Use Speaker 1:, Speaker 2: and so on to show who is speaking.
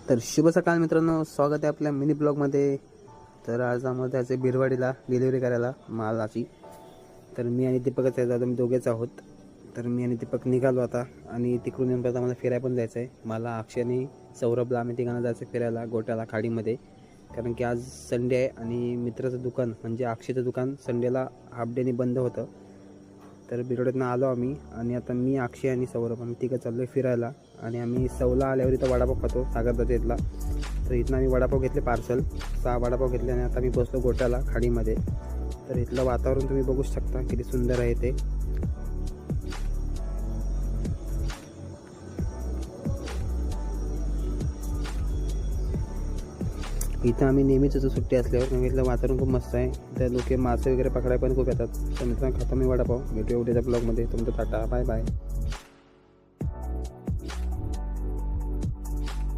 Speaker 1: तर शुभ सकाळ मित्रांनो, स्वागत आहे आपल्या मिनी ब्लॉगमध्ये. तर आज आम्हाला जायचं आहे बिरवाडीला डिलिव्हरी करायला मालाची. तर मी आणि दीपकच आहे, आम्ही दोघेच आहोत. तर मी आणि दीपक निघालो आता आणि तिकडून येऊन परत आम्हाला फिरायला पण जायचं आहे. मला, अक्षय आणि सौरभला आम्ही तिघांना जायचं फिरायला गोट्याला खाडीमध्ये. कारण की आज संडे आहे आणि मित्राचं दुकान म्हणजे अक्षयचं दुकान संडेला हाफ डेनी बंद होतं. तर बिरोड्यातनं आलो आम्ही आणि आता मी, अक्षय आणि सौरभ आम्ही तिघं चाललो आहे फिरायला. आणि आम्ही सौला आल्यावर इथं वडापाव खातो सागरदाच्या इथला. तर इथनं आम्ही वडापाव घेतले पार्सल, 6 वडापाव घेतले आणि आता मी बसलो गोट्याला खाडीमध्ये. तर इथलं वातावरण तुम्ही बघू शकता किती सुंदर आहे ते. इथं आम्ही नेहमीच येतो सुट्टी असल्यावर. मग इथलं वातावरण खूप मस्त आहे. तर लोक मासे वगैरे पकडायला पण खूप येतात. तर मित्रांनो, खाता मी वडापाव. भेटूया उद्याच्या ब्लॉगमध्ये. तुमचं टाटा, बाय बाय.